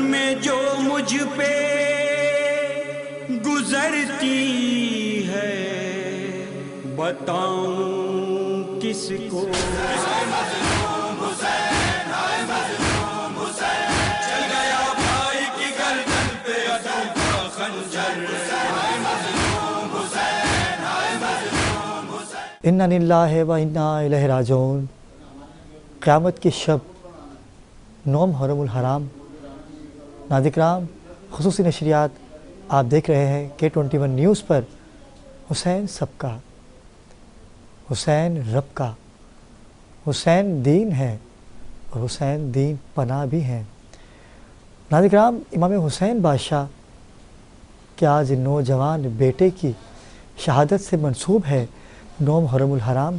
میں جو مجھ پہ گزرتی ہے بتاؤں کس کو. چل گیا بھائی کی گردن پہ عدو کا خنجر. انا للہ و انا الیہ راجعون. قیامت کی شب 9 محرم الحرام. ناظرین کرام، خصوصی نشریات آپ دیکھ رہے ہیں K21 نیوز پر. حسین سب کا، حسین رب کا، حسین دین ہے اور حسین دین پناہ بھی ہیں. ناظرین کرام، امام حسین بادشاہ کے آج نوجوان بیٹے کی شہادت سے منسوب ہے 9 محرم الحرام.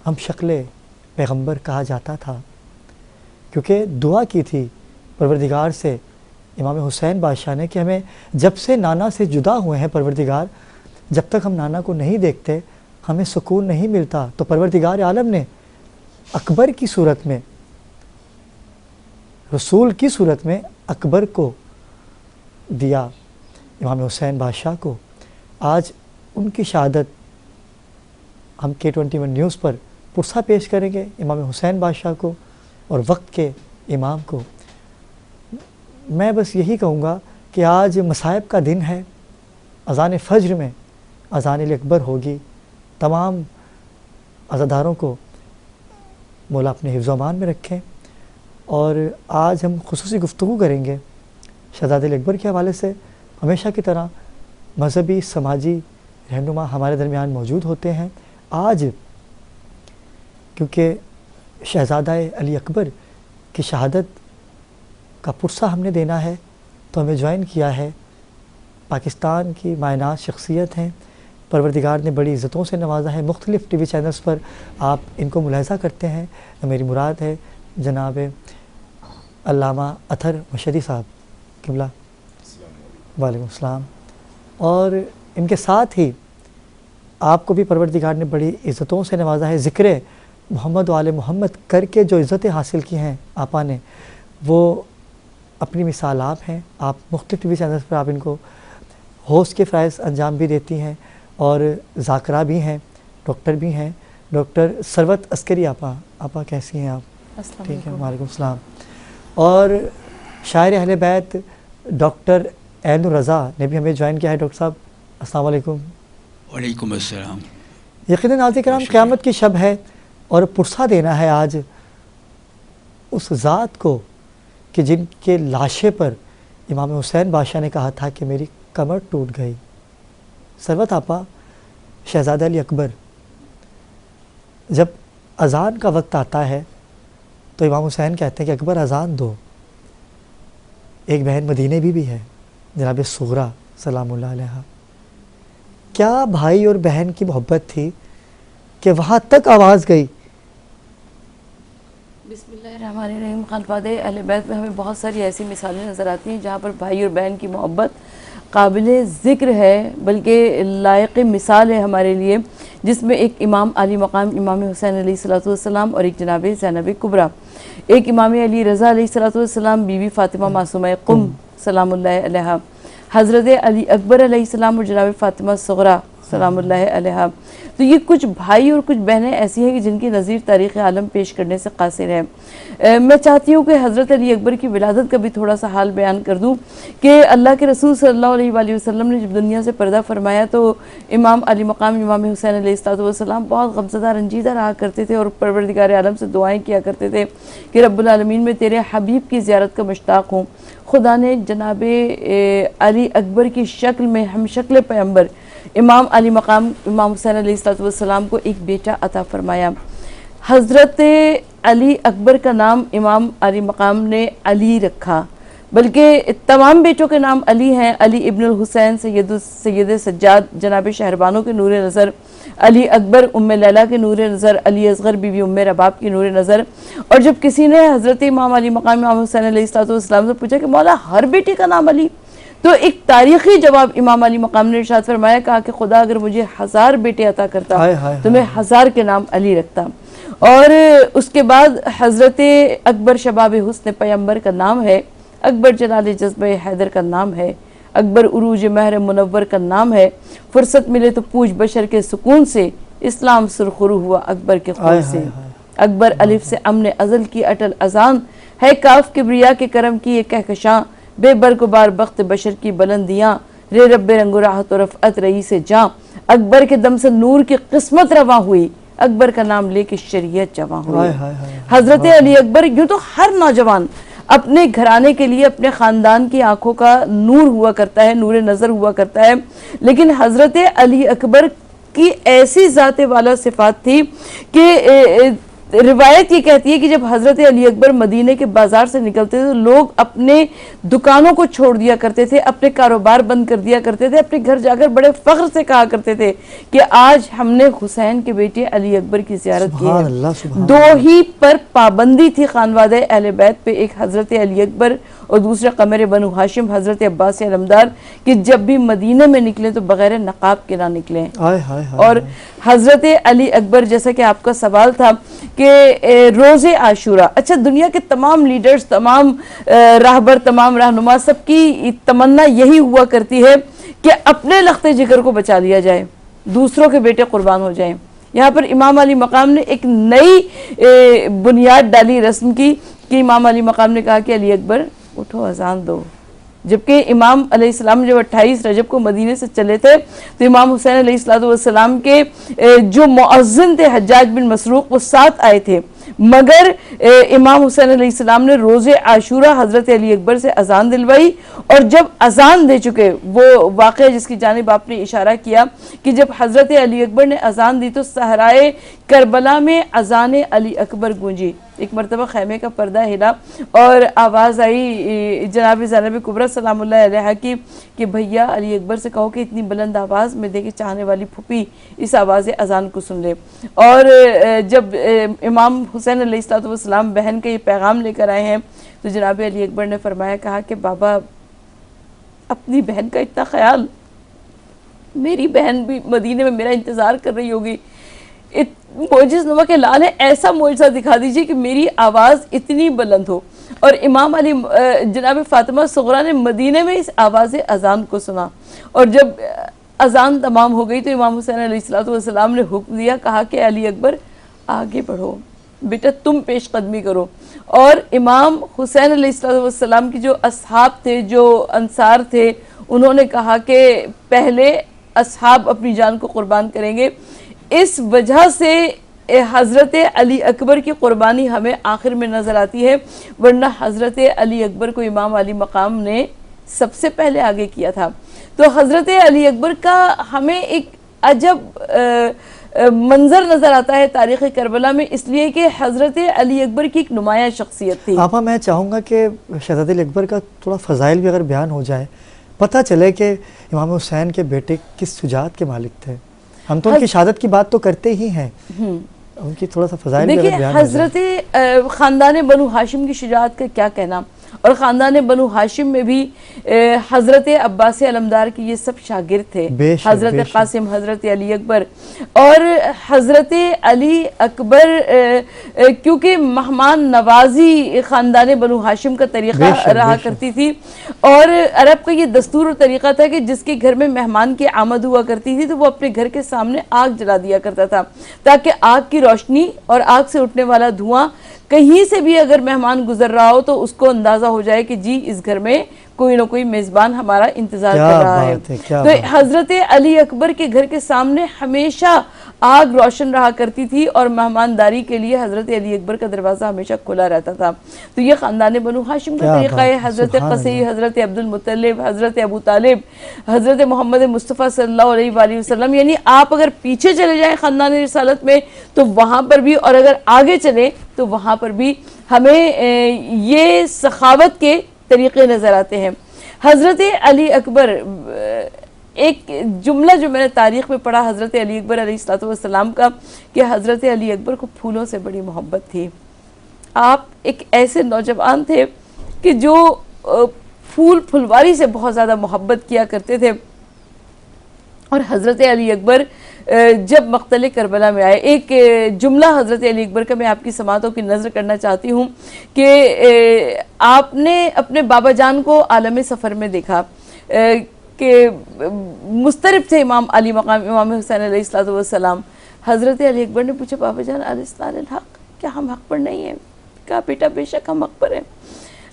ہم شکل پیغمبر کہا جاتا تھا کیونکہ دعا کی تھی پروردگار سے امام حسین بادشاہ نے کہ ہمیں جب سے نانا سے جدا ہوئے ہیں پروردگار، جب تک ہم نانا کو نہیں دیکھتے ہمیں سکون نہیں ملتا. تو پروردگار عالم نے اکبر کی صورت میں، رسول کی صورت میں اکبر کو دیا، امام حسین بادشاہ کو. آج ان کی شہادت ہم K21 نیوز پر پرسہ پیش کریں گے امام حسین بادشاہ کو اور وقت کے امام کو. میں بس یہی کہوں گا کہ آج مصائب کا دن ہے. اذان فجر میں اذان اکبر ہوگی. تمام عزاداروں کو مولا اپنے حفظ و امان میں رکھیں. اور آج ہم خصوصی گفتگو کریں گے شہزادہ اکبر کے حوالے سے. ہمیشہ کی طرح مذہبی سماجی رہنما ہمارے درمیان موجود ہوتے ہیں. آج کیونکہ شہزادہ علی اکبر کی شہادت کا پرسہ ہم نے دینا ہے تو ہمیں جوائن کیا ہے پاکستان کی معنات شخصیت ہیں. پروردگار نے بڑی عزتوں سے نوازا ہے. مختلف ٹی وی چینلز پر آپ ان کو ملاحظہ کرتے ہیں. میری مراد ہے جناب علامہ اطہر مشہدی صاحب قبلہ. وعلیکم السلام. اور ان کے ساتھ ہی آپ کو بھی پروردگار نے بڑی عزتوں سے نوازا ہے. ذکر محمد و آل محمد کر کے جو عزتیں حاصل کی ہیں آپا نے، وہ اپنی مثال آپ ہیں. آپ مختلف ٹی وی چینلز پر آپ ان کو ہوسٹ کے فرائض انجام بھی دیتی ہیں اور ذاکرہ بھی ہیں، ڈاکٹر بھی ہیں. ڈاکٹر ثروت عسکری آپا کیسی ہیں آپ؟ ٹھیک ہے، وعلیکم السلام. اور شاعر اہل بیت ڈاکٹر عین الرضا نے بھی ہمیں جوائن کیا ہے. ڈاکٹر صاحب السلام علیکم. وعلیکم السلام. یقیناً ناظرین کرام، قیامت کی شب ہے اور پرسہ دینا ہے آج اس ذات کو کہ جن کے لاشے پر امام حسین بادشاہ نے کہا تھا کہ میری کمر ٹوٹ گئی. ثروت آپا، شہزادہ علی اکبر جب اذان کا وقت آتا ہے تو امام حسین کہتے ہیں کہ اکبر اذان دو. ایک بہن مدینے بھی ہے جناب صغرا سلام اللہ علیہ. کیا بھائی اور بہن کی محبت تھی کہ وہاں تک آواز گئی. بسم اللہ الرحمن الرحیم. خلفائے اہل بیت میں ہمیں بہت ساری ایسی مثالیں نظر آتی ہیں جہاں پر بھائی اور بہن کی محبت قابل ذکر ہے، بلکہ لائق مثال ہے ہمارے لیے، جس میں ایک امام علی مقام امام حسین علیہ السلام اور ایک جناب زینب کبریٰ، ایک امام علی رضا علیہ السلام، بی بی فاطمہ معصومہ قم سلام اللہ علیہ، حضرت علی اکبر علیہ السلام اور جناب فاطمہ صغریٰ سلام اللہ علیہ. تو یہ کچھ بھائی اور کچھ بہنیں ایسی ہیں کہ جن کی نظیر تاریخ عالم پیش کرنے سے قاصر ہے. میں چاہتی ہوں کہ حضرت علی اکبر کی ولادت کا بھی تھوڑا سا حال بیان کر دوں کہ اللہ کے رسول صلی اللہ علیہ وآلہ وسلم نے جب دنیا سے پردہ فرمایا تو امام علی مقام امام حسین علیہ السلام بہت غمزدہ رنجیدہ رہا کرتے تھے اور پروردگار عالم سے دعائیں کیا کرتے تھے کہ رب العالمین میں تیرے حبیب کی زیارت کا مشتاق ہوں. خدا نے جناب علی اکبر کی شکل میں ہم شکل پیغمبر امام علی مقام امام حسین علیہ السلام کو ایک بیٹا عطا فرمایا. حضرت علی اکبر کا نام امام علی مقام نے علی رکھا، بلکہ تمام بیٹوں کے نام علی ہیں. علی ابن الحسین سید سجاد جناب شہربانوں کے نور نظر، علی اکبر ام لیلہ کے نور نظر، علی اصغر بی بی ام رباب کی نور نظر. اور جب کسی نے حضرت امام علی مقام امام حسین علیہ السلام سے پوچھا کہ مولا ہر بیٹے کا نام علی، تو ایک تاریخی جواب امام علی مقام نے ارشاد فرمایا، کہا کہ خدا اگر مجھے 1000 بیٹے عطا کرتا تو میں 1000 کے نام علی رکھتا. اور اس کے بعد حضرت اکبر شباب حسن پیغمبر کا نام ہے اکبر جلال جذبہ حیدر کا نام ہے، اکبر عروج مہر منور کا نام ہے، فرصت ملے تو پوچھ بشر کے سکون سے، اسلام سرخرو ہوا اکبر کے خون سے، اکبر الف سے امن ازل کی اٹل اذان ہے، کاف کبریا کے کرم کی یہ کہکشاں، بے برگبار بخت بشر کی بلندیاں، رے رب رنگ و راحت و رفعت رئیس جاں، اکبر کے دم سے نور کی قسمت رواں ہوئی، اکبر کا نام لے کے شریعت جواں ہوئی۔ حضرت علی اکبر، یوں تو ہر نوجوان اپنے گھرانے کے لیے اپنے خاندان کی آنکھوں کا نور ہوا کرتا ہے، نور نظر ہوا کرتا ہے، لیکن حضرت علی اکبر کی ایسی ذات والا صفات تھی کہ روایت یہ کہتی ہے کہ جب حضرت علی اکبر مدینہ کے بازار سے نکلتے تھے تو لوگ اپنے دکانوں کو چھوڑ دیا کرتے تھے، اپنے کاروبار بند کر دیا کرتے تھے، اپنے گھر جا کر بڑے فخر سے کہا کرتے تھے کہ آج ہم نے حسین کے بیٹے علی اکبر کی زیارت کی ہے۔ دو ہی پر پابندی تھی خانوادہ اہل بیت پہ، ایک حضرت علی اکبر اور دوسرا قمر بنو ہاشم حضرت عباس علمدار، کہ جب بھی مدینہ میں نکلیں تو بغیر نقاب کے نہ نکلیں۔ اور حضرت علی اکبر، جیسا کہ آپ کا سوال تھا کہ روز عاشورہ، اچھا دنیا کے تمام لیڈرز، تمام راہبر، تمام رہنما، سب کی تمنا یہی ہوا کرتی ہے کہ اپنے لخت جگر کو بچا لیا جائے، دوسروں کے بیٹے قربان ہو جائیں۔ یہاں پر امام علی مقام نے ایک نئی بنیاد ڈالی رسم کی کہ امام علی مقام نے کہا کہ علی اکبر اٹھو اذان دو۔ جبکہ امام علیہ السلام جب 28 رجب کو مدینے سے چلے تھے تو امام حسین علیہ السلام کے جو مؤذن تھے حجاج بن مسروق، وہ ساتھ آئے تھے، مگر امام حسین علیہ السلام نے روز عاشورہ حضرت علی اکبر سے اذان دلوائی، اور جب اذان دے چکے، وہ واقعہ جس کی جانب آپ نے اشارہ کیا کہ جب حضرت علی اکبر نے اذان دی تو صحرائے کربلا میں اذان علی اکبر گونجی۔ ایک مرتبہ خیمے کا پردہ ہلا اور آواز آئی جناب زینب کبریٰ سلام اللہ علیہا کی کہ بھیا علی اکبر سے کہو کہ اتنی بلند آواز میں دے کہ چاہنے والی پھپھی اس آواز اذان کو سن لے۔ اور جب امام حسین علیہ السلام بہن کا یہ پیغام لے کر آئے ہیں تو جناب علی اکبر نے فرمایا، کہا کہ بابا اپنی بہن کا اتنا خیال، میری بہن بھی مدینے میں میرا انتظار کر رہی ہوگی، معجز نما کے لال ہے، ایسا معجزہ دکھا دیجئے کہ میری آواز اتنی بلند ہو۔ اور امام علی جناب فاطمہ صغریٰ نے مدینے میں اس آواز اذان کو سنا، اور جب اذان تمام ہو گئی تو امام حسین علیہ السلام نے حکم دیا، کہا کہ علی اکبر آگے بڑھو بیٹا، تم پیش قدمی کرو۔ اور امام حسین علیہ السلام کی جو اصحاب تھے، جو انصار تھے، انہوں نے کہا کہ پہلے اصحاب اپنی جان کو قربان کریں گے۔ اس وجہ سے حضرت علی اکبر کی قربانی ہمیں آخر میں نظر آتی ہے، ورنہ حضرت علی اکبر کو امام علی مقام نے سب سے پہلے آگے کیا تھا۔ تو حضرت علی اکبر کا ہمیں ایک عجب منظر نظر آتا ہے تاریخ کربلا میں، اس لیے کہ حضرت علی اکبر کی ایک نمایاں شخصیت تھی۔ آپا میں چاہوں گا کہ شہزادہ علی اکبر کا تھوڑا فضائل بھی اگر بیان ہو جائے، پتہ چلے کہ امام حسین کے بیٹے کس شجاعت کے مالک تھے۔ ہم تو ان کی شہادت کی بات تو کرتے ہی ہیں، ان کی تھوڑا سا فضائل بھی اگر بیان ہو جائے۔ حضرت خاندان بنو ہاشم کی شجاعت کا کیا کہنا، اور خاندان بنو ہاشم میں بھی حضرت عباس علمدار کی یہ سب شاگرد تھے، حضرت قاسم، حضرت علی اکبر۔ اور حضرت علی اکبر کیونکہ مہمان نوازی خاندان بنو ہاشم کا طریقہ رہا کرتی تھی، اور عرب کا یہ دستور اور طریقہ تھا کہ جس کے گھر میں مہمان کی آمد ہوا کرتی تھی تو وہ اپنے گھر کے سامنے آگ جلا دیا کرتا تھا، تاکہ آگ کی روشنی اور آگ سے اٹھنے والا دھواں کہیں سے بھی اگر مہمان گزر رہا ہو تو اس کو اندازہ ہو جائے کہ جی اس گھر میں کوئی نہ کوئی میزبان ہمارا انتظار کر رہا ہے۔ تو حضرت علی اکبر کے گھر کے سامنے ہمیشہ آگ روشن رہا کرتی تھی، اور مہمانداری کے لیے حضرت علی اکبر کا دروازہ ہمیشہ کھلا رہتا تھا۔ تو یہ خاندان بنو ہاشم کا طریقہ ہے۔ حضرت قصی، حضرت عبد المطلب، حضرت ابو طالب، حضرت محمد مصطفیٰ صلی اللہ علیہ وآلہ وسلم، یعنی آپ اگر پیچھے چلے جائیں خاندان رسالت میں تو وہاں پر بھی، اور اگر آگے چلیں تو وہاں پر بھی ہمیں یہ سخاوت کے طریقے نظر آتے ہیں۔ حضرت علی اکبر، ایک جملہ جو میں نے تاریخ میں پڑھا حضرت علی اکبر علیہ السلام کا، کہ حضرت علی اکبر کو پھولوں سے بڑی محبت تھی۔ آپ ایک ایسے نوجوان تھے کہ جو پھول پھلواری سے بہت زیادہ محبت کیا کرتے تھے، اور حضرت علی اکبر جب مقتل کربلا میں آئے. ایک جملہ حضرت علی اکبر کا میں آپ کی سماعتوں کی نظر کرنا چاہتی ہوں کہ آپ نے اپنے بابا جان کو عالم سفر میں دیکھا کہ مضطرب تھے امام علی مقام امام حسین علیہ السلام. حضرت علی اکبر نے پوچھا بابا جان الاسلام الحق، کیا ہم حق پر نہیں ہیں؟ کہا بیٹا بے شک ہم حق پر ہیں.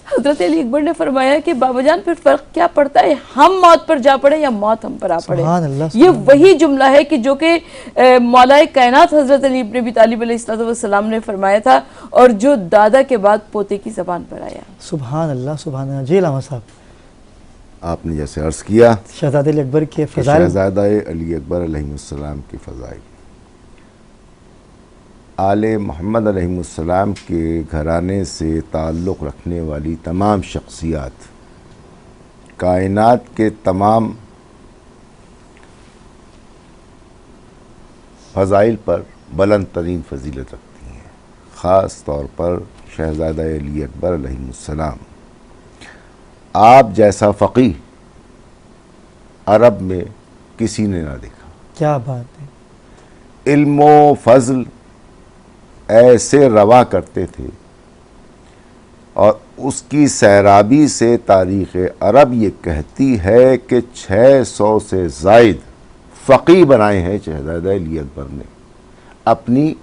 حضرت علی اکبر نے فرمایا کہ بابا جان پھر فرق کیا پڑتا ہے، ہم موت پر جا پڑے یا موت ہم پر آ پڑے. سبحان اللہ. یہ وہی جملہ ہے کہ جو کہ مولا کائنات حضرت علی ابن ابی طالب علیہ السلام نے فرمایا تھا اور جو دادا کے بعد پوتے کی زبان پر آیا. سبحان اللہ سبحان اللہ. جی علامہ صاحب، آپ نے جیسے عرض کیا شہزادہ علی اکبر کے کہ فضائل. شہزادہ علی اکبر علیہ السلام کے فضائل، آل محمد علیہ السلام کے گھرانے سے تعلق رکھنے والی تمام شخصیات کائنات کے تمام فضائل پر بلند ترین فضیلت رکھتی ہیں، خاص طور پر شہزادہ علی اکبر علیہ السلام. آپ جیسا فقیہ عرب میں کسی نے نہ دیکھا. کیا بات ہے. علم و فضل ایسے رواں کرتے تھے اور اس کی سیرابی سے تاریخ عرب یہ کہتی ہے کہ 600 سے زائد فقیہ بنائے ہیں شہزادہ علی اکبر نے اپنی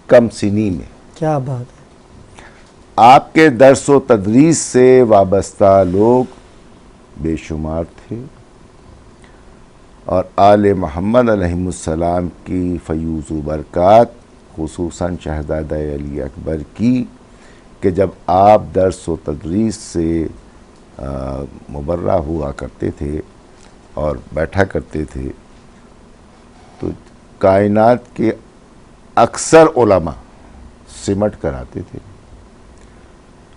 کم سنی میں. کیا بات ہے. آپ کے درس و تدریس سے وابستہ لوگ بے شمار تھے اور آل محمد علیہ السلام کی فیوز و برکات خصوصاً شہزادہ علی اکبر کی کہ جب آپ درس و تدریس سے مبرہ ہوا کرتے تھے اور بیٹھا کرتے تھے تو کائنات کے اکثر علماء سمٹ کر آتے تھے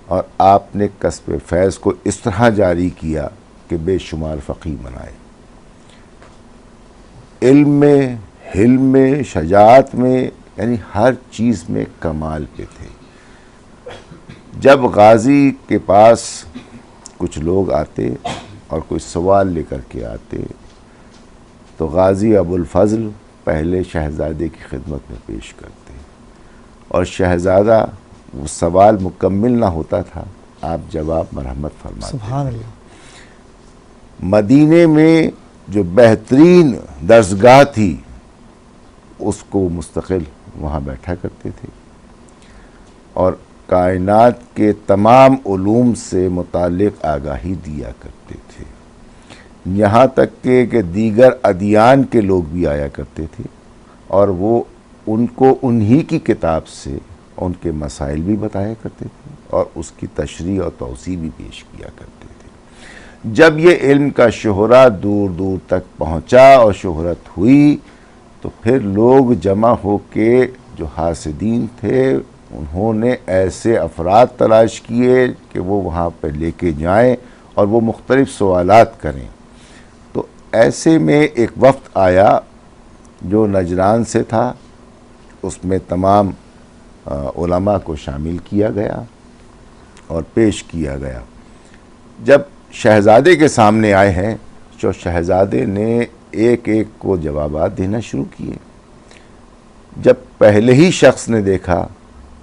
اور آپ نے کسب فیض کو اس طرح جاری کیا کہ بے شمار فقیہ بنائے. علم میں، حلم میں، شجاعت میں، یعنی ہر چیز میں کمال پہ تھے. جب غازی کے پاس کچھ لوگ آتے اور کوئی سوال لے کر کے آتے تو غازی ابو الفضل پہلے شہزادے کی خدمت میں پیش کرتے اور شہزادہ وہ سوال مکمل نہ ہوتا تھا آپ جواب مرحمت فرماتے. سبحان اللہ. مدینے میں جو بہترین درسگاہ تھی اس کو مستقل وہاں بیٹھا کرتے تھے اور کائنات کے تمام علوم سے متعلق آگاہی دیا کرتے تھے. یہاں تک کہ دیگر ادیان کے لوگ بھی آیا کرتے تھے اور وہ ان کو انہی کی کتاب سے ان کے مسائل بھی بتایا کرتے تھے اور اس کی تشریح اور توضیح بھی پیش کیا کرتے تھے. جب یہ علم کا شہرہ دور دور تک پہنچا اور شہرت ہوئی تو پھر لوگ جمع ہو کے جو حاسدین تھے انہوں نے ایسے افراد تلاش کیے کہ وہ وہاں پہ لے کے جائیں اور وہ مختلف سوالات کریں. تو ایسے میں ایک وفد آیا جو نجران سے تھا، اس میں تمام علماء کو شامل کیا گیا اور پیش کیا گیا. جب شہزادے کے سامنے آئے ہیں تو شہزادے نے ایک ایک کو جوابات دینا شروع کیے. جب پہلے ہی شخص نے دیکھا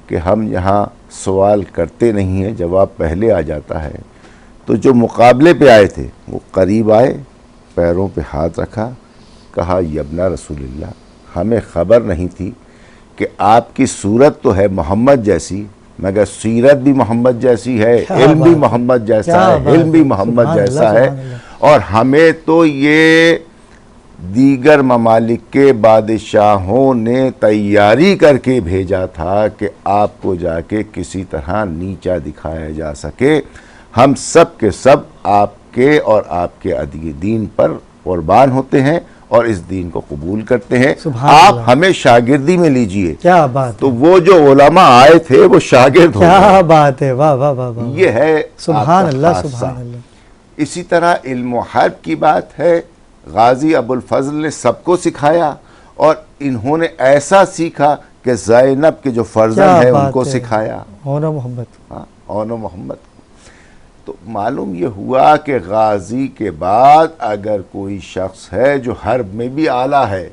کہ ہم یہاں سوال کرتے نہیں ہیں، جواب پہلے آ جاتا ہے، تو جو مقابلے پہ آئے تھے وہ قریب آئے، پیروں پہ ہاتھ رکھا، کہا یبنا رسول اللہ، ہمیں خبر نہیں تھی کہ آپ کی صورت تو ہے محمد جیسی مگر سیرت بھی محمد جیسی ہے، علم بھی محمد جیسا ہے، علم بھی محمد جیسا ہے، اور ہمیں تو یہ دیگر ممالک کے بادشاہوں نے تیاری کر کے بھیجا تھا کہ آپ کو جا کے کسی طرح نیچا دکھایا جا سکے. ہم سب کے سب آپ کے اور آپ کے دین پر قربان ہوتے ہیں اور اس دین کو قبول کرتے ہیں، آپ ہمیں شاگردی میں لیجئے. کیا بات. تو وہ جو علماء آئے تھے وہ شاگرد ہو گئے. کیا بات ہے. واہ واہ واہ واہ. یہ ہے سبحان اللہ سبحان اللہ. اسی طرح علم و حرب کی بات ہے. غازی ابو الفضل نے سب کو سکھایا اور انہوں نے ایسا سیکھا کہ زینب کے جو فرزند ہیں ان کو سکھایا. اون محمد. ہاں، اون محمد. تو معلوم یہ ہوا کہ غازی کے بعد اگر کوئی شخص ہے جو حرب میں بھی اعلیٰ ہے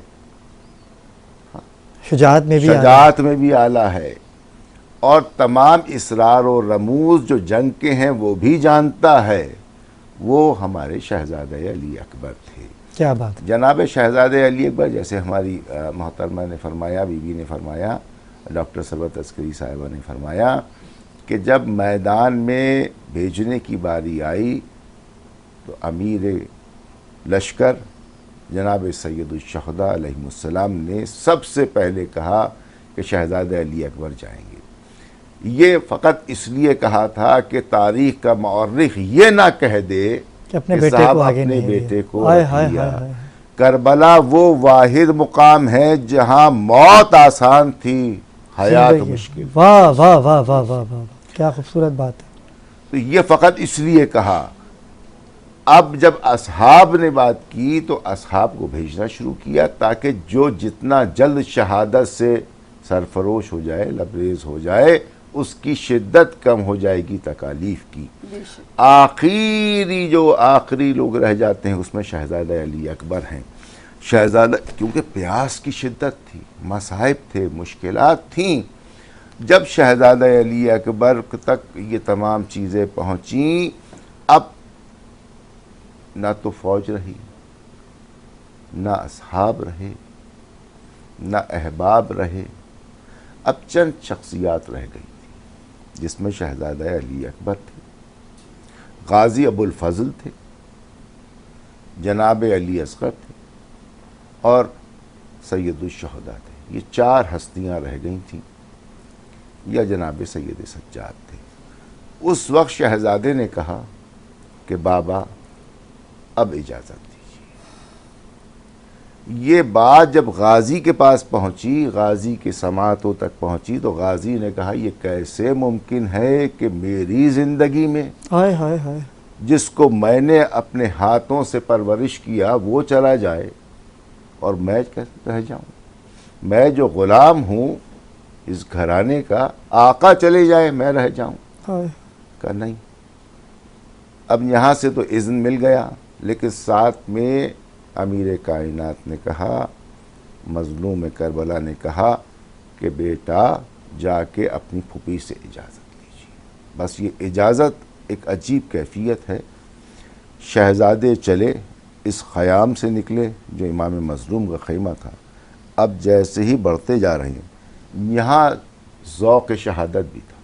شجاعت میں بھی شجاعت میں بھی اعلیٰ ہے، اور تمام اسرار و رموز جو جنگ کے ہیں وہ بھی جانتا ہے، وہ ہمارے شہزادہ علی اکبر تھے۔ کیا بات ہے۔ جناب شہزادہ علی اکبر، جیسے ہماری محترمہ نے فرمایا، بی بی نے فرمایا، ڈاکٹر ثروت عسکری صاحبہ نے فرمایا کہ جب میدان میں بھیجنے کی باری آئی تو امیر لشکر جناب سید الشہداء علیہ السلام نے سب سے پہلے کہا کہ شہزادہ علی اکبر جائیں گے۔ یہ فقط اس لیے کہا تھا کہ تاریخ کا مورخ یہ نہ کہہ دے کہ اپنے کہ بیٹے صاحب کو آگے اپنے نہیں بیٹے کو ہائے رکھ ہائے لیا۔ ہائے ہائے۔ کربلا وہ واحد مقام ہے جہاں موت آسان تھی، حیات زندگی۔ مشکل۔ واہ واہ واہ واہ واہ واہ، کیا خوبصورت بات ہے۔ تو یہ فقط اس لیے کہا۔ اب جب اصحاب نے بات کی تو اصحاب کو بھیجنا شروع کیا تاکہ جو جتنا جلد شہادت سے سرفروش ہو جائے، لبریز ہو جائے، اس کی شدت کم ہو جائے گی تکالیف کی۔ آخری لوگ رہ جاتے ہیں اس میں شہزادہ علی اکبر ہیں۔ شہزادہ، کیونکہ پیاس کی شدت تھی، مصائب تھے، مشکلات تھیں۔ جب شہزادہ علی اکبر تک یہ تمام چیزیں پہنچیں، اب نہ تو فوج رہی، نہ اصحاب رہے، نہ احباب رہے، اب چند شخصیات رہ گئی تھی، جس میں شہزادہ علی اکبر تھے، غازی ابو الفضل تھے، جناب علی اصغر تھے، اور سید الشہداء تھے۔ یہ چار ہستیاں رہ گئی تھیں، یا جناب سید سجاد تھے۔ اس وقت شہزادے نے کہا کہ بابا اب اجازت دیجیے۔ یہ بات جب غازی کے پاس پہنچی، غازی کے سماعتوں تک پہنچی، تو غازی نے کہا یہ کیسے ممکن ہے کہ میری زندگی میں ہائے ہائے ہائے، جس کو میں نے اپنے ہاتھوں سے پرورش کیا وہ چلا جائے اور میں کیسے رہ جاؤں؟ میں جو غلام ہوں اس گھرانے کا، آقا چلے جائے میں رہ جاؤں؟ ہائے۔ کہا نہیں۔ اب یہاں سے تو اذن مل گیا، لیکن ساتھ میں امیر کائنات نے کہا، مظلوم کربلا نے کہا کہ بیٹا جا کے اپنی پھوپھی سے اجازت لیجیے۔ بس یہ اجازت ایک عجیب کیفیت ہے۔ شہزادے چلے، اس خیام سے نکلے جو امام مظلوم کا خیمہ تھا۔ اب جیسے ہی بڑھتے جا رہے ہیں، یہاں ذوق شہادت بھی تھا،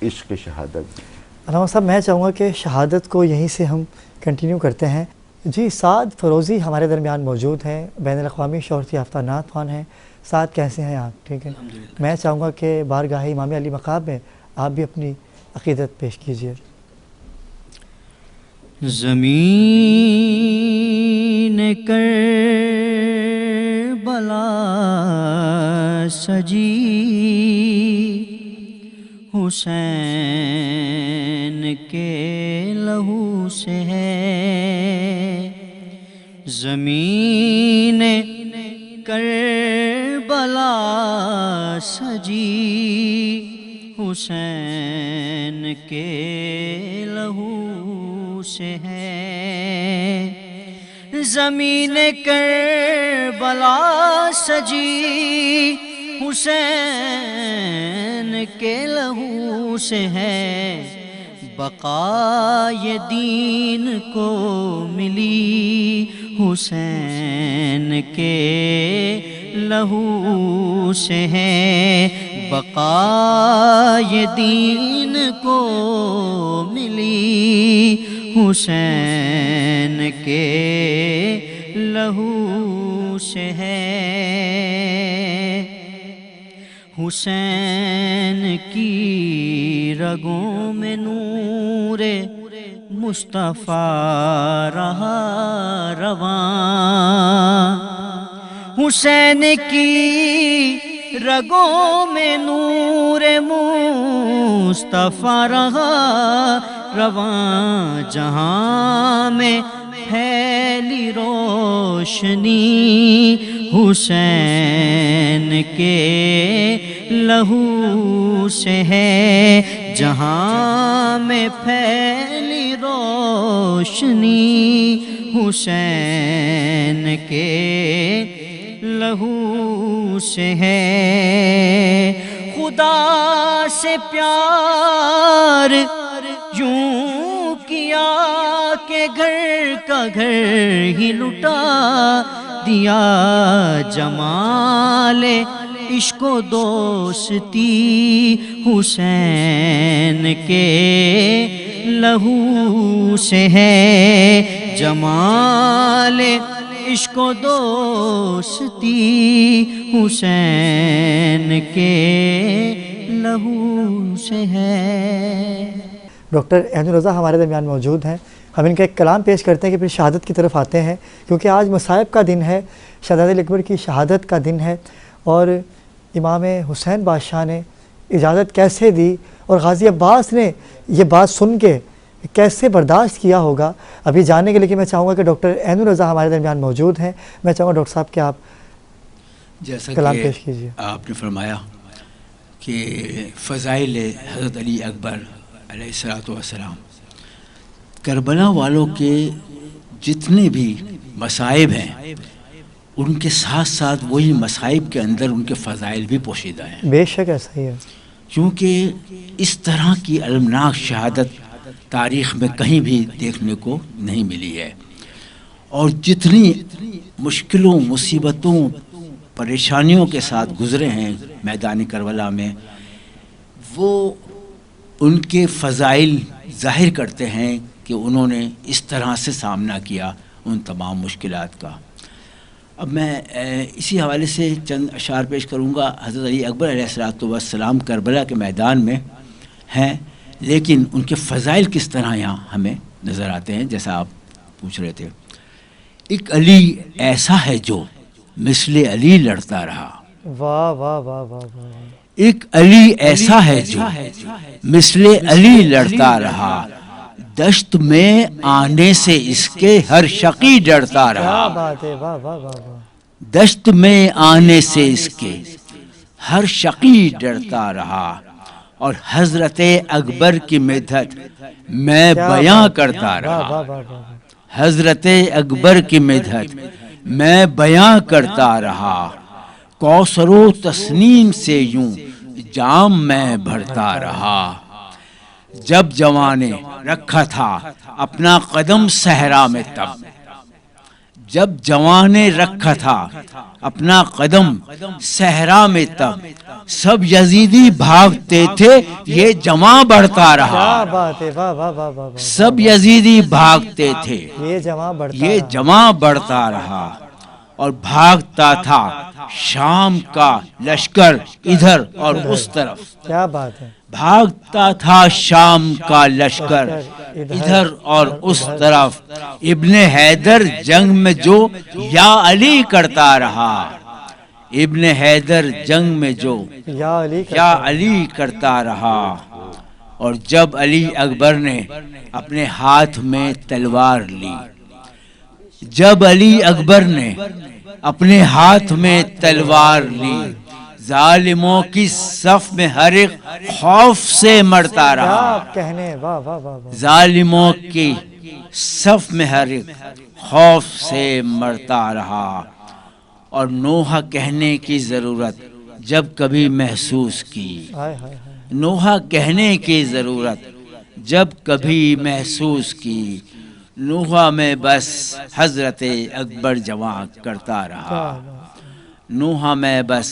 عشق شہادت بھی۔ علامہ صاحب، میں چاہوں گا کہ شہادت کو یہیں سے ہم کنٹینیو کرتے ہیں۔ جی، سعد فروزی ہمارے درمیان موجود ہیں، بین الاقوامی شہرت یافتہ نعت خوان ہیں۔ سعد، کیسے ہیں آپ؟ ٹھیک ہے۔ میں چاہوں گا کہ بارگاہ امام علی مقام میں آپ بھی اپنی عقیدت پیش کیجئے۔ زمین کربلا سجی حسین کے لہو سے ہے، زمین کربلا سجی حسین کے لہو سے ہے، زمین کربلا سجی حسین کے لہو سے ہے، بقائے دین کو ملی حسین کے لہو سے ہے، بقائے دین کو ملی حسین کے لہو سے ہے، حسین کی رگوں میں نور مصطفیٰ رہا رواں، حسین کی رگوں میں نور مصطفیٰ رہا رواں، جہاں میں پھیلی روشنی حسین کے لہو سے ہے، جہاں میں پھیلی روشنی حسین کے لہو سے ہے، خدا سے پیار یوں کیا کہ گھر کا گھر ہی لٹا دیا، جمال عشق و دوستی حسین کے لہو سے ہے، جمال عشق و دوستی حسین کے لہو سے ہے۔ ڈاکٹر عین الرضا ہمارے درمیان موجود ہیں، ہم ان کا ایک کلام پیش کرتے ہیں کہ پھر شہادت کی طرف آتے ہیں، کیونکہ آج مصائب کا دن ہے، شہزادہ علی اکبر کی شہادت کا دن ہے، اور امام حسین بادشاہ نے اجازت کیسے دی اور غازی عباس نے یہ بات سن کے کیسے برداشت کیا ہوگا، ابھی جاننے کے لیے میں چاہوں گا کہ ڈاکٹر عین الرضا ہمارے درمیان موجود ہیں۔ میں چاہوں گا ڈاکٹر صاحب کہ آپ جیسا کلام کہ پیش کیجیے۔ آپ نے فرمایا کہ فضائل حضرت علی اکبر علیہ السلام، کربلا والوں کے جتنے بھی مصائب ہیں ان کے ساتھ ساتھ وہی مصائب کے اندر ان کے فضائل بھی پوشیدہ ہیں، بے شک ایسا ہی ہے، کیونکہ اس طرح کی المناک شہادت تاریخ میں کہیں بھی دیکھنے کو نہیں ملی ہے، اور جتنی مشکلوں مصیبتوں پریشانیوں کے ساتھ گزرے ہیں میدان کربلا میں، وہ ان کے فضائل ظاہر کرتے ہیں کہ انہوں نے اس طرح سے سامنا کیا ان تمام مشکلات کا۔ اب میں اسی حوالے سے چند اشعار پیش کروں گا۔ حضرت علی اکبر علیہ السلام کربلا کے میدان میں ہیں، لیکن ان کے فضائل کس طرح یہاں ہمیں نظر آتے ہیں، جیسا آپ پوچھ رہے تھے۔ ایک علی ایسا ہے جو مثل علی لڑتا رہا، واہ واہ واہ واہ واہ، ایک علی ایسا ہے جو مثل علی لڑتا رہا، دشت میں آنے سے اس کے ہر شقی ڈرتا کیا رہا، بات ہے، واہ واہ واہ واہ، دشت میں آنے سے اس کے ہر شقی ڈرتا رہا، اور حضرت اکبر کی مدحت میں بیاں کرتا واہ رہا، واہ واہ واہ، حضرت اکبر کی مدحت میں بیاں کرتا رہا، کوثر و تسنیم سے یوں جام میں بھرتا رہا، جب جوان نے رکھا تھا اپنا قدم صحرا میں، تب جب جوان نے رکھا تھا اپنا قدم صحرا میں، تب سب یزیدی بھاگتے تھے یہ جمع بڑھتا رہا، کیا بات ہے، واہ واہ واہ واہ واہ، سب یزیدی بھاگتے تھے یہ جمع بڑھتا یہ رہا، جمع بڑھتا رہا، اور بھاگتا تھا شام کا لشکر ادھر اور اس طرف، کیا بات ہے، بھاگتا تھا شام کا لشکر ادھر اور اس طرف، ابن حیدر جنگ میں جو یا علی کرتا رہا، ابن حیدر جنگ میں جو یا علی یا علی کرتا رہا، اور جب علی اکبر نے اپنے ہاتھ میں تلوار لی، جب علی اکبر نے اپنے ہاتھ میں تلوار لی، ظالموں کی صف میں ہر ایک خوف سے مرتا رہا، کیا کہنے، واہ واہ واہ واہ، ظالموں کی صف میں ہر ایک خوف سے مرتا رہا، اور نوحہ کہنے کی ضرورت جب کبھی محسوس کی، ہائے ہائے ہائے، نوحہ کہنے کی ضرورت جب کبھی محسوس کی، نوحہ میں بس حضرت اکبر جواں کرتا رہا، نوحہ میں بس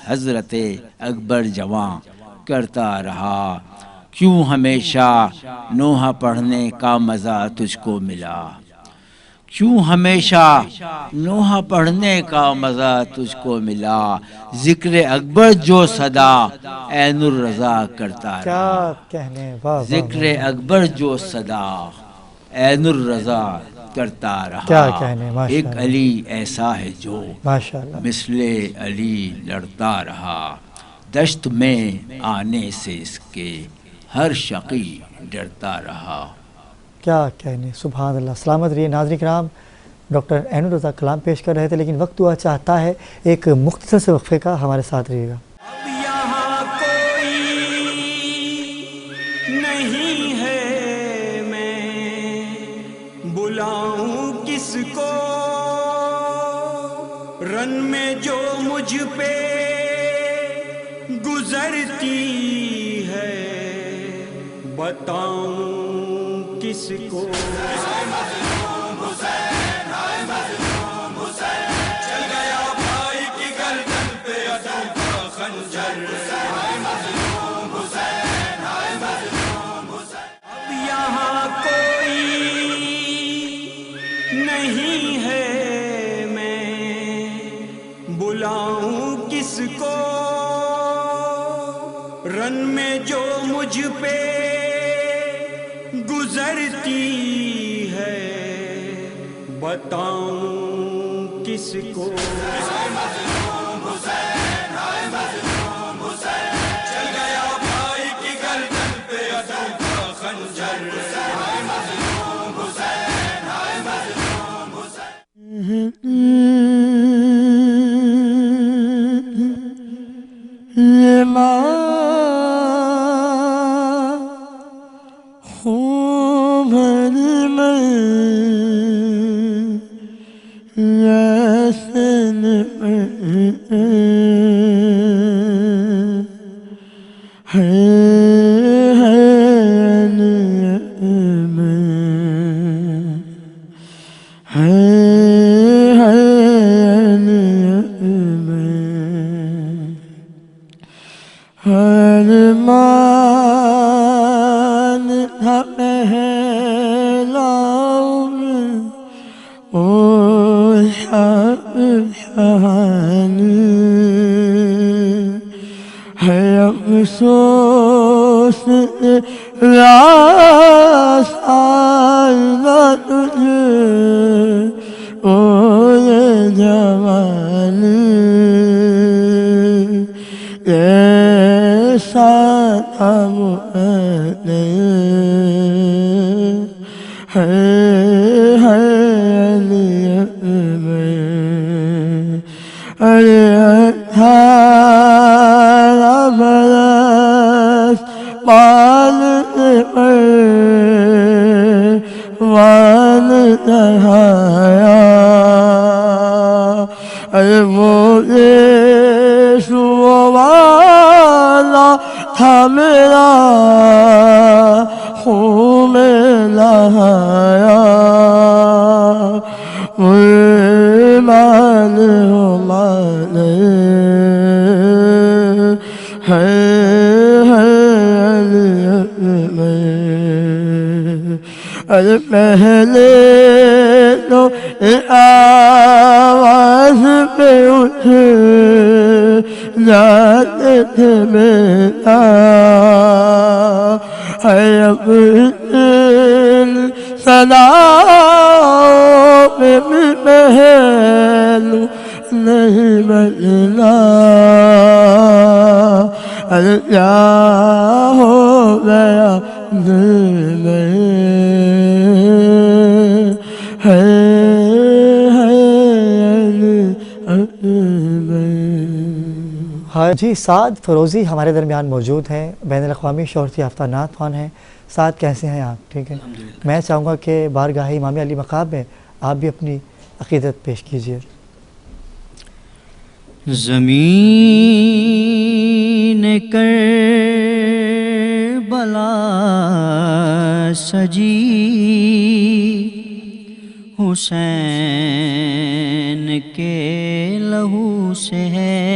حضرت اکبر جواں کرتا رہا، کیوں ہمیشہ نوحہ پڑھنے کا مزہ تجھ کو ملا، کیوں ہمیشہ نوحہ پڑھنے کا مزہ تجھ کو ملا، ذکر اکبر جو صدا عین الرضا کرتا کیا رہا، کہنے، واہ واہ، ذکر اکبر جو صدا عین الرضا کرتا رہا، کیا کہنے، ماشاء ایک اللہ، علی ایسا ہے جو ماشاء اللہ، مثل علی لڑتا رہا، دشت میں آنے سے اس کے ہر شقی ڈرتا رہا۔ کیا کہنے، سبحان اللہ، سلامت رہیے۔ ناظرین کرام، ڈاکٹر عین الرضا کلام پیش کر رہے تھے، لیکن وقت ہوا چاہتا ہے ایک مختصر سے وقفے کا، ہمارے ساتھ رہیے گا۔ اب یہاں کوئی نہیں ہے، میں بلاؤں کس کو، رن میں جو مجھ پہ گزرتی ہے بتاؤں کس کو. چل گیا بھائی کی گردن پہ عدو کا خنجر. اب یہاں کوئی نہیں ہے میں بلاؤں کس کو. رن میں جو مجھ پہ گزرتی ہے بتاؤں کس کو. چل گیا بھائی کی گردن پہ عدو کا خنجر. پہلے تو آواز پہ اٹھ جاتے تھے بیٹا ہے اب صدا پہ پہلو نہیں بجنا کیا ہو گیا دل میں ہاں جی، سعد فروزی ہمارے درمیان موجود ہیں، بین الاقوامی شہرت یافتہ نعت خوان ہیں. سعد کیسے ہیں آپ؟ ٹھیک ہے. میں چاہوں گا کہ بارگاہ امام علی مقام میں آپ بھی اپنی عقیدت پیش کیجیے. زمین کربلا سجی حسین کے لہو سے ہے.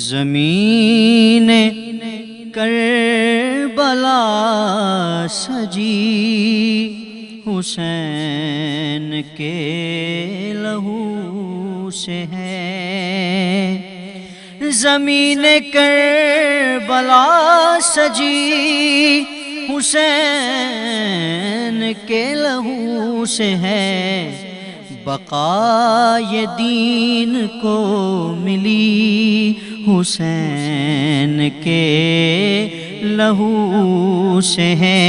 زمین کربلا سجی حسین کے لہو سے ہے. زمین کربلا سجی حسین کے لہو سے ہے. بقائے دین کو ملی حسین کے لہو سے ہے.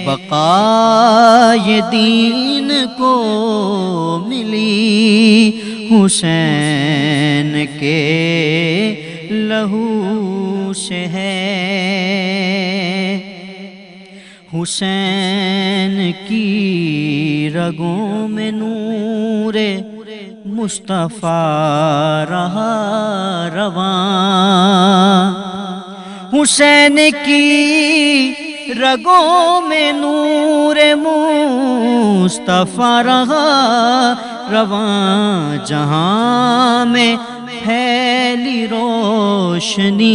بقائے دین کو ملی حسین کے لہو سے ہے. حسین کی رگوں میں نور مصطفیٰ رہا رواں، حسین کی رگوں میں نور مصطفیٰ رہا رواں، جہاں میں پھیلی روشنی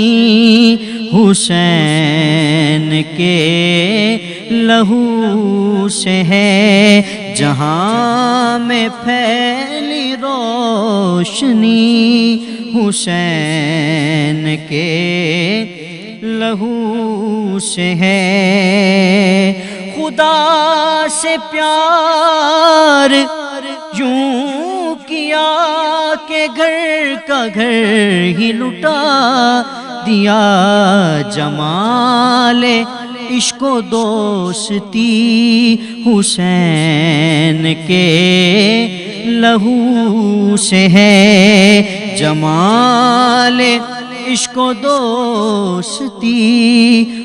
حسین کے لہو سے ہے، جہاں میں پھیلی روشنی حسین کے لہو سے ہے، خدا سے پیار یوں کیا کہ گھر کا گھر ہی لٹا دیا، جمال عشق و دوستی حسین کے لہو سے ہے، جمال عشق و دوستی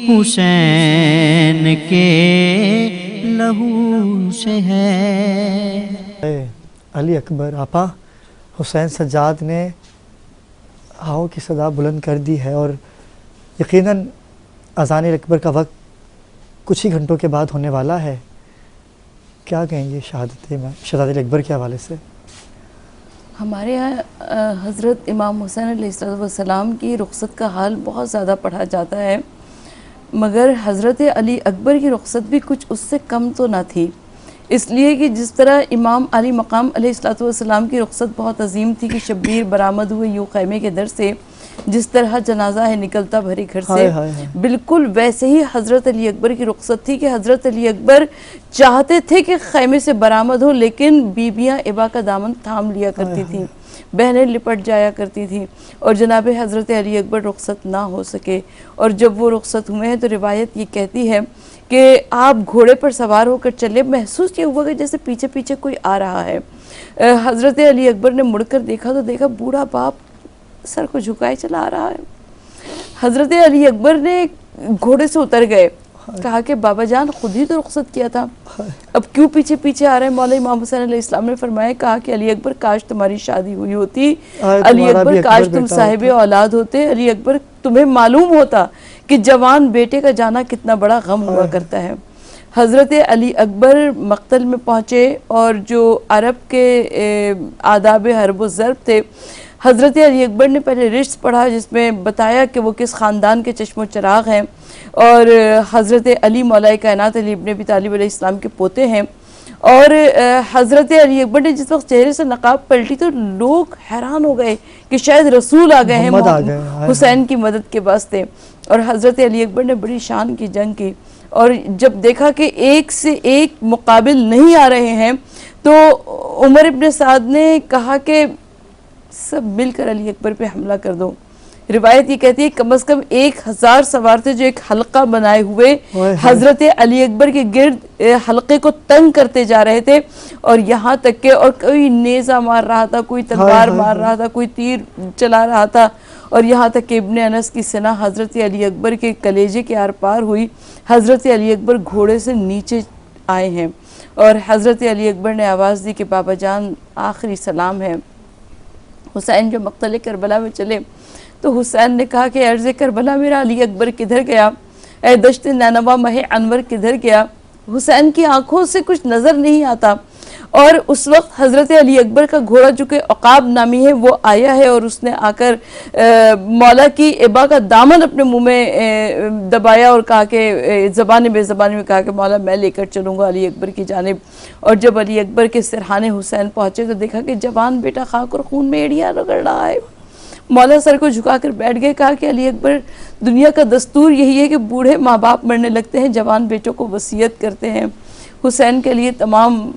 حسین کے لہو سے ہے۔ علی اکبر آپا، حسین سجاد نے ہاؤ کی صدا بلند کر دی ہے اور یقیناً اذان اکبر کا وقت کچھ ہی گھنٹوں کے بعد ہونے والا ہے، کیا کہیں گے شہادت اکبر کے حوالے سے؟ ہمارے یہاں حضرت امام حسین علیہ السلام کی رخصت کا حال بہت زیادہ پڑھا جاتا ہے، مگر حضرت علی اکبر کی رخصت بھی کچھ اس سے کم تو نہ تھی، اس لیے کہ جس طرح امام علی مقام علیہ السلام کی رخصت بہت عظیم تھی کہ شبیر برآمد ہوئے یوں خیمے کے در سے، جس طرح جنازہ ہے نکلتا بھری گھر سے، بالکل ویسے ہی حضرت علی اکبر کی رخصت تھی کہ حضرت علی اکبر چاہتے تھے کہ خیمے سے برآمد ہو، لیکن بیبیاں ابا کا دامن تھام لیا کرتی تھیں، بہنیں لپٹ جایا کرتی تھیں، اور جناب حضرت علی اکبر رخصت نہ ہو سکے، اور جب وہ رخصت ہوئے ہیں تو روایت یہ کہتی ہے کہ آپ گھوڑے پر سوار ہو کر چلے، محسوس یہ ہوا کہ جیسے پیچھے پیچھے کوئی آ رہا ہے۔ حضرت علی اکبر نے مڑ کر دیکھا تو دیکھا بوڑھا باپ سر کو جھکائے چلا آ رہا ہے۔ حضرت علی اکبر نے گھوڑے سے اتر گئے، کہا کہ بابا جان خود ہی تو رخصت کیا تھا، اب کیوں پیچھے پیچھے آ رہے ہیں؟ مولا امام حسین علیہ السلام نے فرمایا، کہا کہ علی اکبر کاش تمہاری شادی ہوئی ہوتی، علی اکبر کاش تم صاحب اولاد ہوتے، علی اکبر تمہیں معلوم ہوتا کہ جوان بیٹے کا جانا کتنا بڑا غم ہوا کرتا ہے۔ حضرت علی اکبر مقتل میں پہنچے اور جو عرب کے آداب حرب و ضرب تھے، حضرت علی اکبر نے پہلے رشت پڑھا جس میں بتایا کہ وہ کس خاندان کے چشم و چراغ ہیں، اور حضرت علی مولا کائنات علی ابن ابی طالب علیہ السلام کے پوتے ہیں، اور حضرت علی اکبر نے جس وقت چہرے سے نقاب پلٹی تو لوگ حیران ہو گئے کہ شاید رسول آ گئے ہیں حسین کی مدد کے واسطے، اور حضرت علی اکبر نے بڑی شان کی جنگ کی، اور جب دیکھا کہ ایک سے ایک مقابل نہیں آ رہے ہیں تو عمر ابن سعد نے کہا کہ سب مل کر علی اکبر پہ حملہ کر دو۔ روایت یہ کہتی ہے کم از کم 1000 سوار تھے جو ایک حلقہ بنائے ہوئے حضرت علی اکبر کے گرد حلقے کو تنگ کرتے جا رہے تھے، اور یہاں تک کہ اور کوئی نیزہ مار رہا تھا، کوئی تلوار مار رہا تھا، کوئی تیر چلا رہا تھا، اور یہاں تک کہ ابن انس کی سنا حضرت علی اکبر کے کلیجے کے آر پار ہوئی۔ حضرت علی اکبر گھوڑے سے نیچے آئے ہیں اور حضرت علی اکبر نے آواز دی کہ بابا جان آخری سلام ہے۔ حسین جو مقتل کربلا میں چلے تو حسین نے کہا کہ عرض کربلا میرا علی اکبر کدھر گیا، اے دشت نینوا مہ انور کدھر گیا؟ حسین کی آنکھوں سے کچھ نظر نہیں آتا، اور اس وقت حضرت علی اکبر کا گھوڑا جو کہ عقاب نامی ہے وہ آیا ہے، اور اس نے آ کر مولا کی ابا کا دامن اپنے منہ میں دبایا اور کہا کہ زبان بے زبانی میں کہا کہ مولا میں لے کر چلوں گا علی اکبر کی جانب۔ اور جب علی اکبر کے سرحان حسین پہنچے تو دیکھا کہ جوان بیٹا خاک اور خون میں ایڑیاں رگڑ رہا ہے۔ مولا سر کو جھکا کر بیٹھ گئے، کہا کہ علی اکبر دنیا کا دستور یہی ہے کہ بوڑھے ماں باپ مرنے لگتے ہیں، جوان بیٹوں کو وصیت کرتے ہیں۔ حسین کے لیے تمام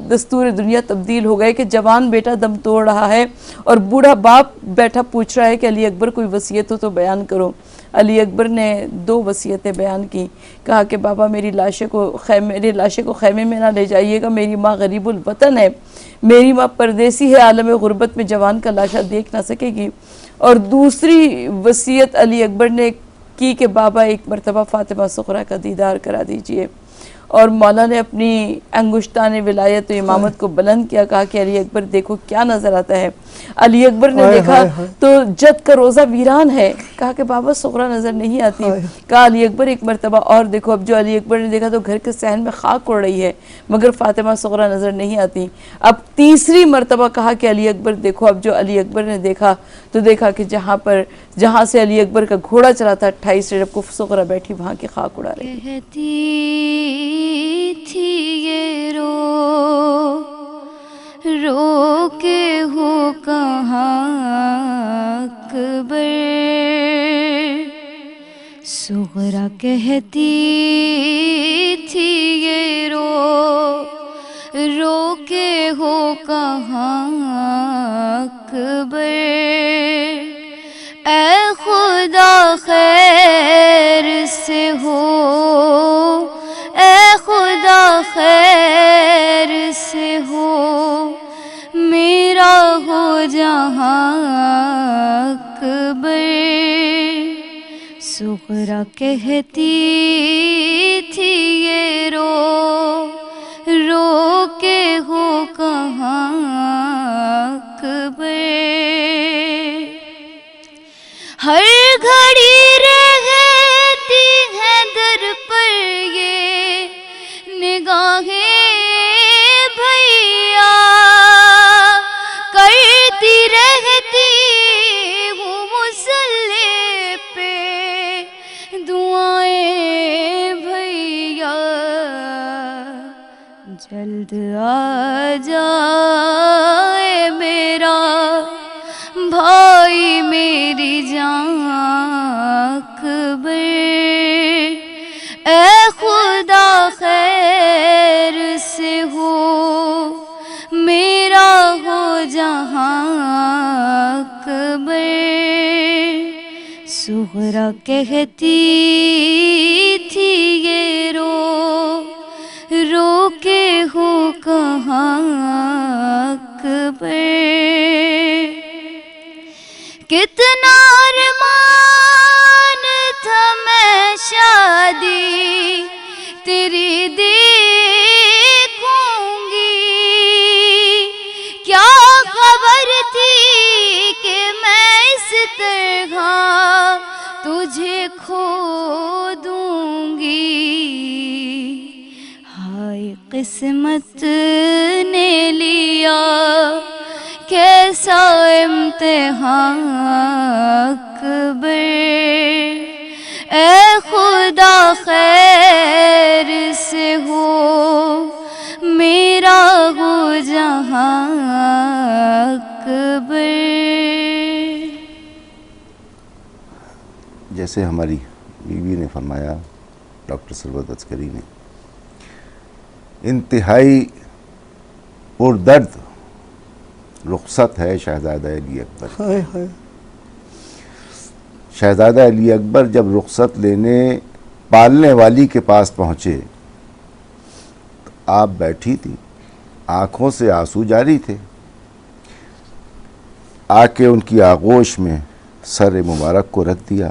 دستور دنیا تبدیل ہو گئے کہ جوان بیٹا دم توڑ رہا ہے اور بوڑھا باپ بیٹھا پوچھ رہا ہے کہ علی اکبر کوئی وصیت ہو تو بیان کرو۔ علی اکبر نے 2 وصیتیں بیان کی، کہا کہ بابا میری لاشیں کو خیمے میں نہ لے جائیے گا، میری ماں غریب الوطن ہے، میری ماں پردیسی ہے، عالم غربت میں جوان کا لاشا دیکھ نہ سکے گی۔ اور دوسری وصیت علی اکبر نے کی کہ بابا ایک مرتبہ فاطمہ صغرا کا دیدار کرا دیجئے، اور مولا نے اپنی انگشتان ولایت و امامت کو بلند کیا، کہا کہ علی اکبر دیکھو کیا نظر آتا ہے۔ علی اکبر نے دیکھا تو جد کا روزہ ویران ہے، کہا کہ بابا صغرا نظر نہیں آتی، کہا علی اکبر ایک مرتبہ اور دیکھو۔ اب جو علی اکبر نے دیکھا تو گھر کے صحن میں خاک اڑ رہی ہے مگر فاطمہ صغرا نظر نہیں آتی۔ اب تیسری مرتبہ کہا کہ علی اکبر دیکھو۔ اب جو علی اکبر نے دیکھا تو دیکھا کہ جہاں سے علی اکبر کا گھوڑا چلا تھا 28 رجب کو صغرا بیٹھی وہاں کی خاک اڑا رہی۔ کہتی تھی یہ رو کے ہو کہاں اکبر، صغرا کہتی تھی یہ رو کے ہو کہاں اکبر، اے خدا خیر سے ہو، اے خدا خیر سے ہو، میرا ہو جہاں اکبر، صغرا کہتی تھی یہ رو کے ہو کہاں اکبر، ہر گھڑی رہتی ہے در پر یہ نگاہیں بھیا، کرتی رہتی ہوں مصلی پہ دعائیں بھیا، جلد آ جائے میرا بھائی میری جان اکبر، اے خدا خیر سے ہو، میرا ہو جہاں اکبر، صغرا کہتی تھی یہ رو کے ہو کہاں اکبر، کتنا ارمان تھا میں شادی تیری دیکھوں گی، کیا خبر تھی کہ میں اس طرح تجھے کھو دوں گی، ہائے قسمت نے لیا کیسا امتحان اکبر، اے خدا خیر سے ہو، میرا ہو جہاں اکبر۔ جیسے ہماری بیوی نے فرمایا، ڈاکٹر ثروت عسکری نے، انتہائی پردرد رخصت ہے شہزادہ علی اکبر۔ شہزادہ علی اکبر جب رخصت لینے پالنے والی کے پاس پہنچے تو آپ بیٹھی تھی، آنکھوں سے آنسو جاری تھے، آ کے ان کی آغوش میں سر مبارک کو رکھ دیا۔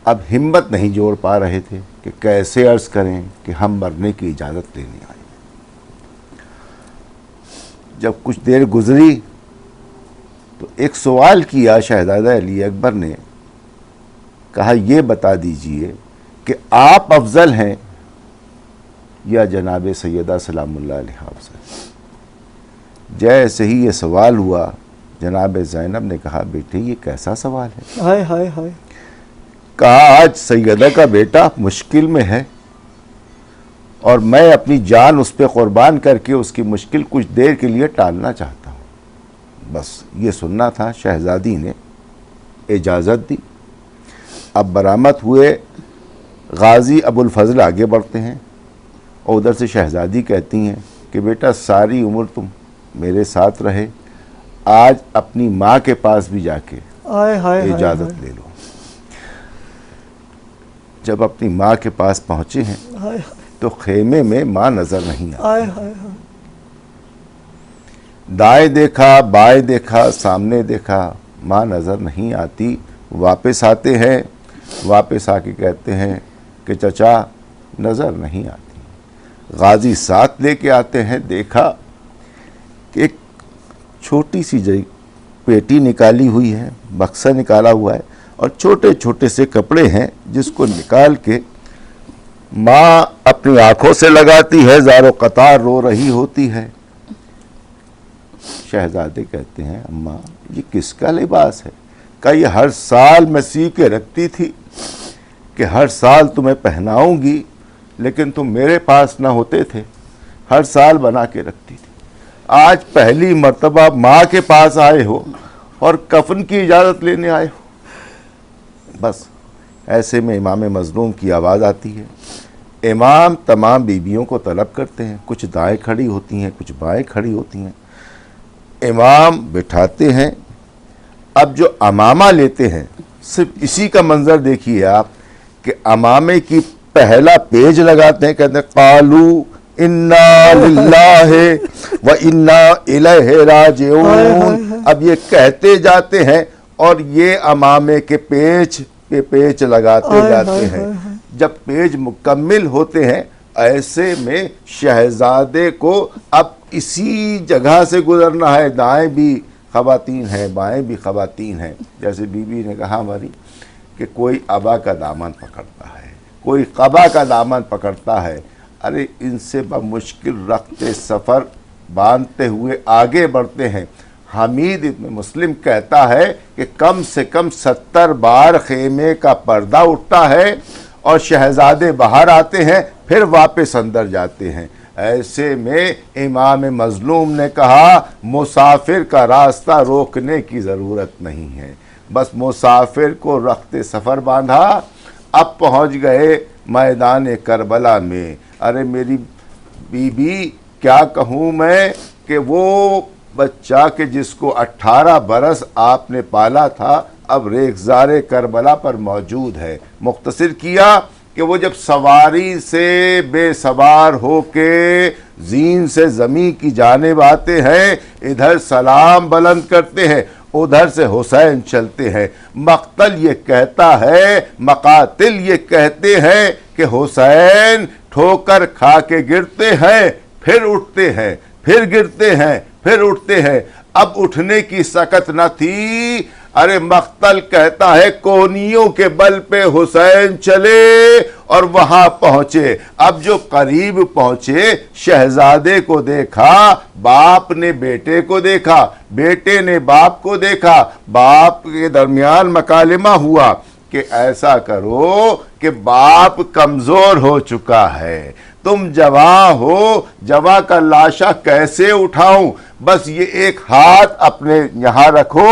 اب ہمت نہیں جوڑ پا رہے تھے کہ کیسے عرض کریں کہ ہم مرنے کی اجازت لینے آئے۔ جب کچھ دیر گزری تو ایک سوال کیا شہزادہ علی اکبر نے، کہا یہ بتا دیجئے کہ آپ افضل ہیں یا جناب سیدہ سلام اللہ علیہ افضل؟ جیسے ہی یہ سوال ہوا جناب زینب نے کہا بیٹے یہ کیسا سوال ہے؟ ہائے ہائے ہائے۔ کہا آج سیدہ کا بیٹا مشکل میں ہے اور میں اپنی جان اس پہ قربان کر کے اس کی مشکل کچھ دیر کے لیے ٹالنا چاہتا ہوں، بس یہ سننا تھا۔ شہزادی نے اجازت دی۔ اب برآمد ہوئے غازی ابو الفضل آگے بڑھتے ہیں اور ادھر سے شہزادی کہتی ہیں کہ بیٹا ساری عمر تم میرے ساتھ رہے، آج اپنی ماں کے پاس بھی جا کے اجازت لے لو۔ جب اپنی ماں کے پاس پہنچے ہیں تو خیمے میں ماں نظر نہیں آئی۔ دائیں دیکھا بائیں دیکھا سامنے دیکھا، ماں نظر نہیں آتی۔ واپس آتے ہیں واپس آ کے کہتے ہیں کہ چچا نظر نہیں آتی. غازی ساتھ لے کے آتے ہیں, دیکھا کہ ایک چھوٹی سی پیٹی نکالی ہوئی ہے, بکسا نکالا ہوا ہے اور چھوٹے چھوٹے سے کپڑے ہیں جس کو نکال کے ماں اپنی آنکھوں سے لگاتی ہے, زار و قطار رو رہی ہوتی ہے. شہزادے کہتے ہیں اماں یہ کس کا لباس ہے؟ کہ یہ ہر سال میں سی کے رکھتی تھی کہ ہر سال تمہیں پہناؤں گی, لیکن تم میرے پاس نہ ہوتے تھے, ہر سال بنا کے رکھتی تھی. آج پہلی مرتبہ ماں کے پاس آئے ہو اور کفن کی اجازت لینے آئے ہو. بس ایسے میں امام مظلوم کی آواز آتی ہے. امام تمام بیویوں کو طلب کرتے ہیں, کچھ دائیں کھڑی ہوتی ہیں, کچھ بائیں کھڑی ہوتی ہیں. امام بٹھاتے ہیں. اب جو امامہ لیتے ہیں, صرف اسی کا منظر دیکھیے آپ کہ امامے کی پہلا پیج لگاتے ہیں, کہتے ہیں قالو انا للہ و انا الیہ راجعون. اب یہ کہتے جاتے ہیں اور یہ امامے کے پیچ پہ پیچ لگاتے جاتے ہیں. جب پیج مکمل ہوتے ہیں ایسے میں شہزادے کو اب اسی جگہ سے گزرنا ہے. دائیں بھی خواتین ہیں, بائیں بھی خواتین ہیں. جیسے بی بی نے کہا ہماری کہ کوئی ابا کا دامن پکڑتا ہے, کوئی قبا کا دامن پکڑتا ہے. ارے ان سے بمشکل رخت سفر باندھتے ہوئے آگے بڑھتے ہیں. حمید ابن مسلم کہتا ہے کہ کم سے کم 70 بار خیمے کا پردہ اٹھتا ہے اور شہزادے باہر آتے ہیں, پھر واپس اندر جاتے ہیں. ایسے میں امام مظلوم نے کہا مسافر کا راستہ روکنے کی ضرورت نہیں ہے, بس مسافر کو رخت سفر باندھا. اب پہنچ گئے میدان کربلا میں. ارے میری بی بی کیا کہوں میں کہ وہ بچہ کہ جس کو 18 برس آپ نے پالا تھا اب ریگزار کربلا پر موجود ہے. مختصر کیا کہ وہ جب سواری سے بے سوار ہو کے زین سے زمین کی جانب آتے ہیں, ادھر سلام بلند کرتے ہیں, ادھر سے حسین چلتے ہیں. مقتل یہ کہتا ہے, مقاتل یہ کہتے ہیں کہ حسین ٹھوکر کھا کے گرتے ہیں, پھر اٹھتے ہیں, پھر گرتے ہیں, پھر اٹھتے ہیں. اب اٹھنے کی سکت نہ تھی. ارے مقتل کہتا ہے کونیوں کے بل پہ حسین چلے اور وہاں پہنچے. اب جو قریب پہنچے شہزادے کو دیکھا, باپ نے بیٹے کو دیکھا, بیٹے نے باپ کو دیکھا, باپ کے درمیان مکالمہ ہوا کہ ایسا کرو کہ باپ کمزور ہو چکا ہے, تم جواں ہو, جواں کا لاشا کیسے اٹھاؤں, بس یہ ایک ہاتھ اپنے یہاں رکھو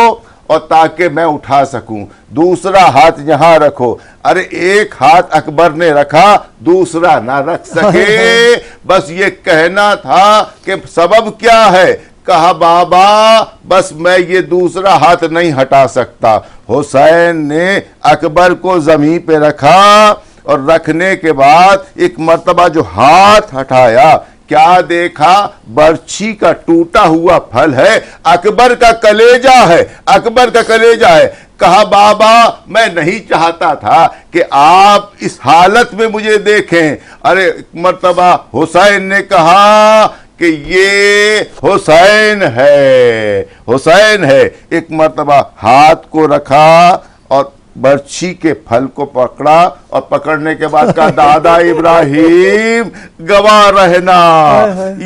اور تاکہ میں اٹھا سکوں, دوسرا ہاتھ یہاں رکھو. ارے ایک ہاتھ اکبر نے رکھا, دوسرا نہ رکھ سکے. بس یہ کہنا تھا کہ سبب کیا ہے. کہا بابا بس میں یہ دوسرا ہاتھ نہیں ہٹا سکتا. حسین نے اکبر کو زمین پہ رکھا اور رکھنے کے بعد ایک مرتبہ جو ہاتھ ہٹایا, کیا دیکھا, برچھی کا ٹوٹا ہوا پھل ہے, اکبر کا کلیجہ ہے, اکبر کا کلیجہ ہے. کہا بابا میں نہیں چاہتا تھا کہ آپ اس حالت میں مجھے دیکھیں. ارے مرتبہ حسین نے کہا کہ یہ حسین ہے, حسین ہے. ایک مرتبہ ہاتھ کو رکھا اور برچھی کے پھل کو پکڑا اور پکڑنے کے بعد کہا دادا ابراہیم گواہ رہنا,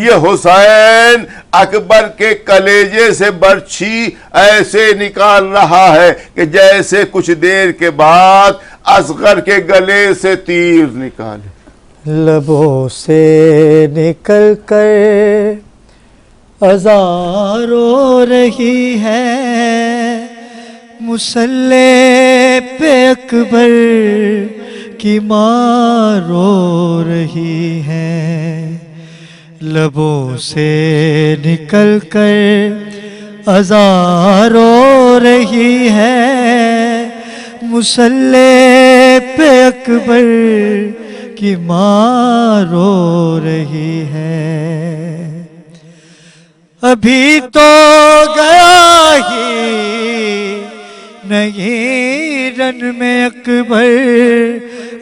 یہ حسین اکبر کے کلیجے سے برچھی ایسے نکال رہا ہے کہ جیسے کچھ دیر کے بعد اصغر کے گلے سے تیر نکالے. لبوں سے نکل کر اذان رو رہی ہے, مصلی پہ اکبر کی ماں رو رہی ہے. لبوں سے نکل کر اذان رو رہی ہے, مصلی پہ اکبر کی ماں رو رہی ہے. ابھی تو گیا ہی نہیں رن میں اکبر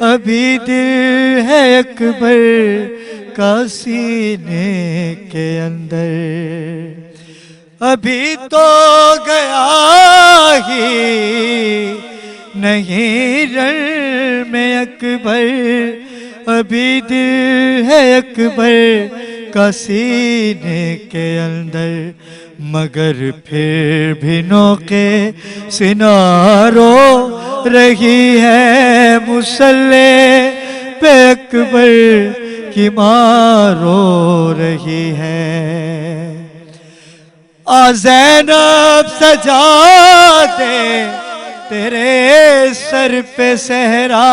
ابھی دل ہے اکبر کا سینے کے اندر ابھی تو گیا ہی نہیں رن میں اکبر ابھی دل ہے اکبر کا سینے کے اندر مگر پھر بھی نوکے سنارو رہی ہے مسلح پہ اکبر کی ماں رو رہی ہے زینب سجا دے تیرے سر پہ صحرا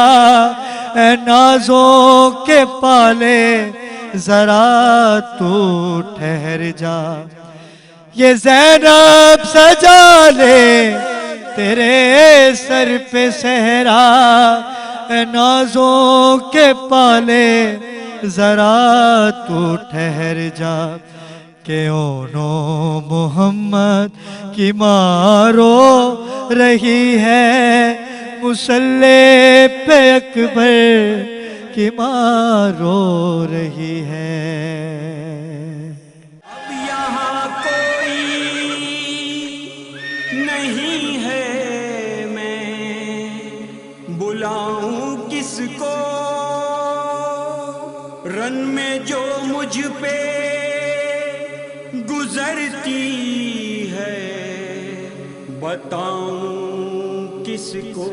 اے نازوں کے پالے ذرا تو ٹھہر جا یہ زینب سجا لے تیرے سر پہ صحرا اے نازوں کے پالے ذرا تو ٹھہر جا کہ اونو محمد کی ماں رو رہی ہے مسلح پہ اکبر کی ماں رو رہی ہے اب یہاں کوئی نہیں ہے میں بلاؤں کس کو رن میں جو مجھ پہ گزرتی ہے بتاؤں کس کو